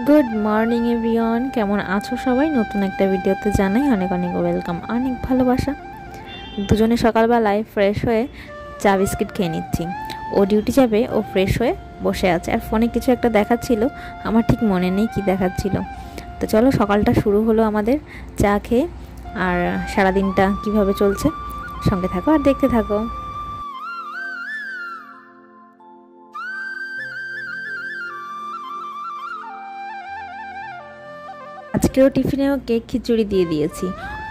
Good morning everyone, কেমন আছো সবাই? নতুন একটা ভিডিওতে জানাই অনেক অনেক ওয়েলকাম, অনেক ভালোবাসা। দুজনে সকালবেলায় ফ্রেশ হয়ে চা বিস্কিট খেয়ে নিচ্ছি। ও ডিউটি যাবে, ও ফ্রেশ হয়ে বসে আছে আর ফোনে কিছু একটা দেখাচ্ছিল, আমার ঠিক মনে নেই কি দেখাচ্ছিল। তো চলো, সকালটা শুরু হলো আমাদের চা খেয়ে। আর সারাদিনটা কিভাবে চলছে সঙ্গে থাকো আর দেখতে থাকো। আজকেও টিফিনেও কেক খিচুড়ি দিয়ে দিয়েছি।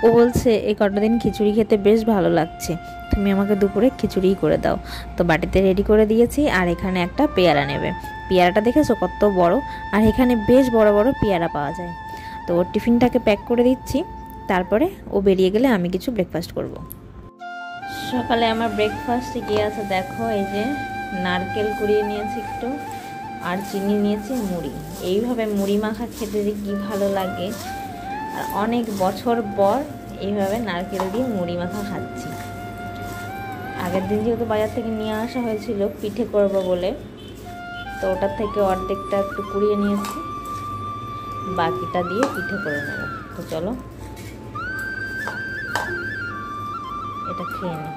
ও বলছে এই কটা দিন খিচুড়ি খেতে বেশ ভালো লাগছে, তুমি আমাকে দুপুরে খিচুড়িই করে দাও। তো বাটিতে রেডি করে দিয়েছি। আর এখানে একটা পেয়ারা নেবে। পেয়ারাটা দেখেছো কত বড়, আর এখানে বেশ বড় বড় পেয়ারা পাওয়া যায়। তো ওর টিফিনটাকে প্যাক করে দিচ্ছি, তারপরে ও বেরিয়ে গেলে আমি কিছু ব্রেকফাস্ট করব। সকালে আমার ব্রেকফাস্টে গিয়ে আছে দেখো, এই যে নারকেল কুড়িয়ে নিয়েছি একটু, আর চিনি নিয়েছি, মুড়ি। এইভাবে মুড়ি মাখা খেতে যে কী ভালো লাগে। আর অনেক বছর পর এইভাবে নারকেল দিয়ে মুড়ি মাখা খাচ্ছি। আগের দিন যেহেতু বাজার থেকে নিয়ে আসা হয়েছিল পিঠে করব বলে, তো ওটার থেকে অর্ধেকটা একটু কুড়িয়ে নিয়েছি, বাকিটা দিয়ে পিঠে করে নেব। তো চলো এটা খেয়ে নিই।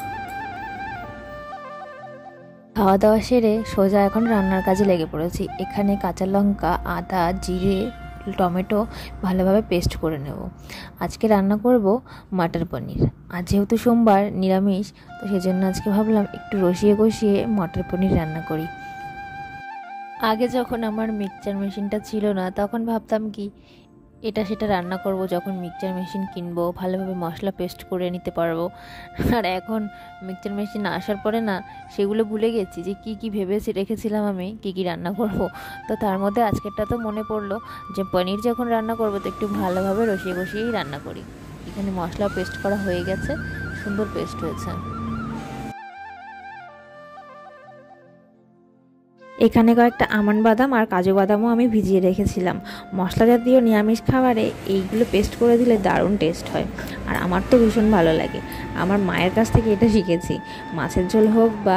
খাওয়া দাওয়া সেরে সোজা এখন রান্নার কাজে লেগে পড়েছি। এখানে কাঁচা লঙ্কা, আদা, জিরে, টমেটো ভালোভাবে পেস্ট করে নেব। আজকে রান্না করব মটর পনির। আর যেহেতু সোমবার নিরামিষ, তো সেজন্য আজকে ভাবলাম একটু রসিয়ে কষিয়ে মটর পনির রান্না করি। আগে যখন আমার মিক্সচার মেশিনটা ছিল না, তখন ভাবতাম কি এটা সেটা রান্না করব, যখন মিক্সচার মেশিন কিনবো ভালোভাবে মশলা পেস্ট করে নিতে পারবো। আর এখন মিক্সচার মেশিন আসার পরে না, সেগুলো ভুলে গেছি যে কি কি ভেবেছি রেখেছিলাম আমি কি কি রান্না করব। তো তার মধ্যে আজকেরটা তো মনে পড়লো যে পনির যখন রান্না করবো তো একটু ভালোভাবে রসিয়ে কষিয়েই রান্না করি। এখানে মশলা পেস্ট করা হয়ে গেছে, সুন্দর পেস্ট হয়েছে। এখানে কয়েকটা আমন্ড বাদাম আর কাজু বাদামও আমি ভিজিয়ে রেখেছিলাম। মশলা জাতীয় নিরামিষ খাবারে এইগুলো পেস্ট করে দিলে দারুণ টেস্ট হয়, আর আমার তো ভীষণ ভালো লাগে। আমার মায়ের কাছ থেকে এটা শিখেছি। মাছের ঝোল হোক বা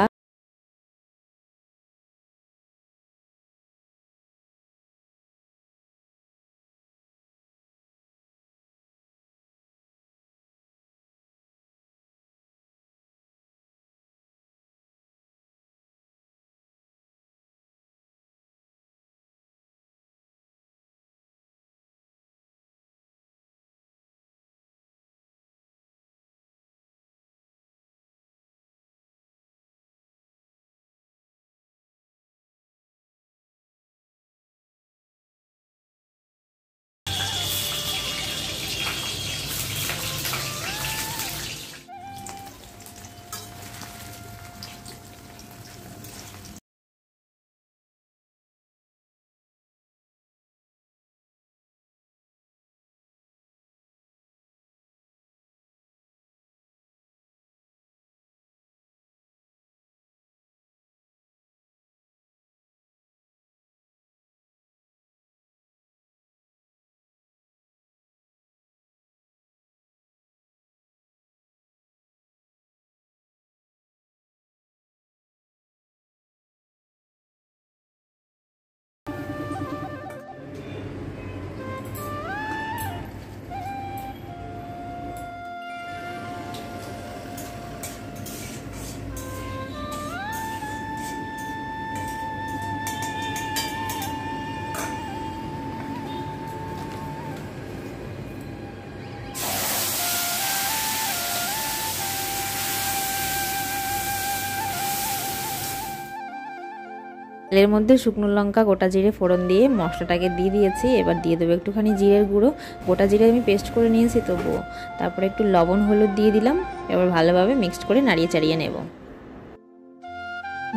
তেলের মধ্যে শুকনো লঙ্কা, গোটা জিরে ফোড়ন দিয়ে মশলাটাকে দিয়ে দিয়েছি। এবার দিয়ে দেবো একটুখানি জিরের গুঁড়ো। গোটা জিরে আমি পেস্ট করে নিয়েছি তবুও। তারপরে একটু লবণ হলুদ দিয়ে দিলাম। এবার ভালোভাবে মিক্সড করে নাড়িয়ে চাড়িয়ে নেব।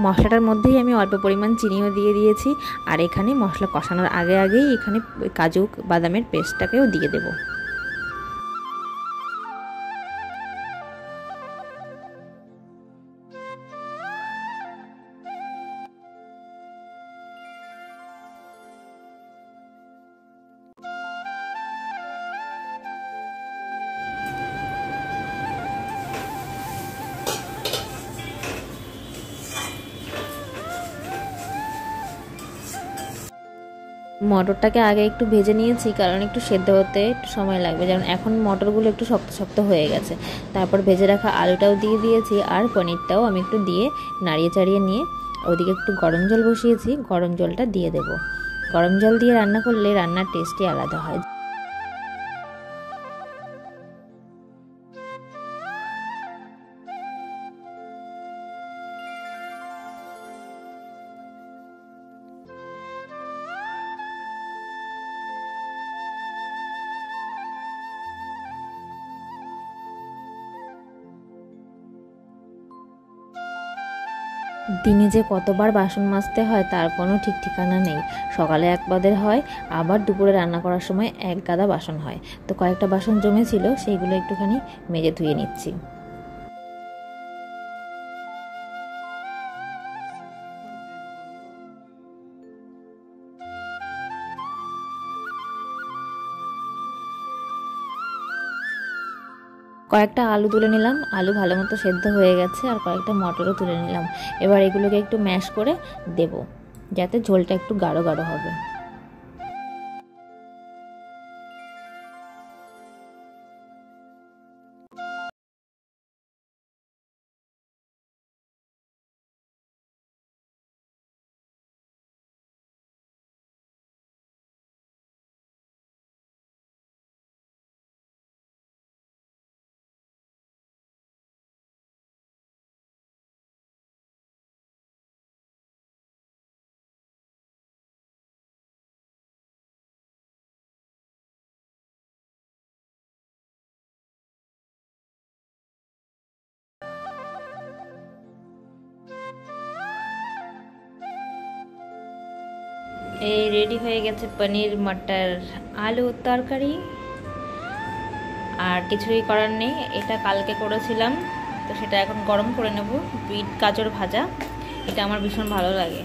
মশলাটার মধ্যেই আমি অল্প পরিমাণ চিনিও দিয়ে দিয়েছি। আর এখানে মশলা কষানোর আগেই এখানে কাজু বাদামের পেস্টটাকেও দিয়ে দেবো। মটরটাকে আগে একটু ভেজে নিয়েছি, কারণ একটু সেদ্ধ হতে একটু সময় লাগবে, কারণ এখন মটরগুলো একটু শক্ত শক্ত হয়ে গেছে। তারপর ভেজে রাখা আলুটাও দিয়ে দিয়েছি, আর পনিরটাও আমি একটু দিয়ে নাড়িয়ে চাড়িয়ে নিয়ে ওদিকে একটু গরম জল বসিয়েছি, গরম জলটা দিয়ে দেব। গরম জল দিয়ে রান্না করলে রান্নার টেস্টই আলাদা হয়। দিনে যে কতবার বাসন মাজতে হয় তার কোনো ঠিক ঠিকানা নেই। সকালে একবারের হয়, আবার দুপুরে রান্না করার সময় এক গাদা বাসন হয়। তো কয়েকটা বাসন জমেছিল, সেইগুলো একটুখানি মেজে ধুয়ে নিচ্ছি। কয়েকটা আলু তুলে নিলাম, আলু ভালো মতো সেদ্ধ হয়ে গেছে, আর কয়েকটা মটরও তুলে নিলাম। এবার এগুলোকে একটু ম্যাশ করে দেব, যাতে ঝোলটা একটু গাঢ় গাঢ় হবে। এই রেডি হয়ে গেছে পনির মটর আলু তরকারি। আর কিছুই করার নেই, এটা কালকে করেছিলাম, তো সেটা এখন গরম করে নেব। বিট গাজর ভাজা, এটা আমার ভীষণ ভালো লাগে।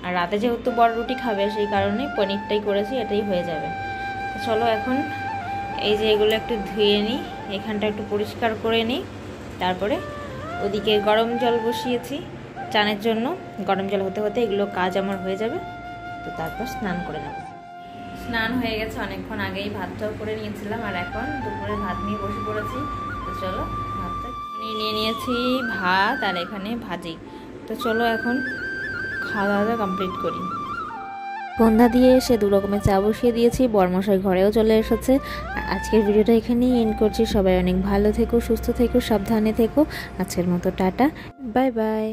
আর রাতে যেহেতু বড় রুটি খাবে, সেই কারণে পনিরটাই করেছি, এটাই হয়ে যাবে। তো চলো এখন এই যে এগুলো একটু ধুয়ে নিই, এখানটা একটু পরিষ্কার করে নিই। তারপরে ওদিকে গরম জল বসিয়েছি চানের জন্য, গরম জল হতে হতে এগুলো কাজ আমার হয়ে যাবে। তো তারপর স্নান করে নেব। স্নান হয়ে গেছে অনেকক্ষণ আগেই, ভাতটাও করে নিয়েছিলাম, আর এখন দুপুরে ভাত নিয়ে বসে পড়েছি। তো চলো ভাতটা নিয়ে নিয়েছি, ভাত আর এখানে ভাজি। তো চলো এখন খাওয়া দাওয়া কমপ্লিট করি। সন্ধ্যা দিয়ে এসে 2 রকমের চা বসিয়ে দিয়েছি, বরমশাই ঘরেও চলে এসেছে। আর আজকের ভিডিওটা এখানেই এন্ড করছি। সবাই অনেক ভালো থেকো, সুস্থ থেকো, সাবধানে থেকো। আজকের মতো টাটা, বাই বাই।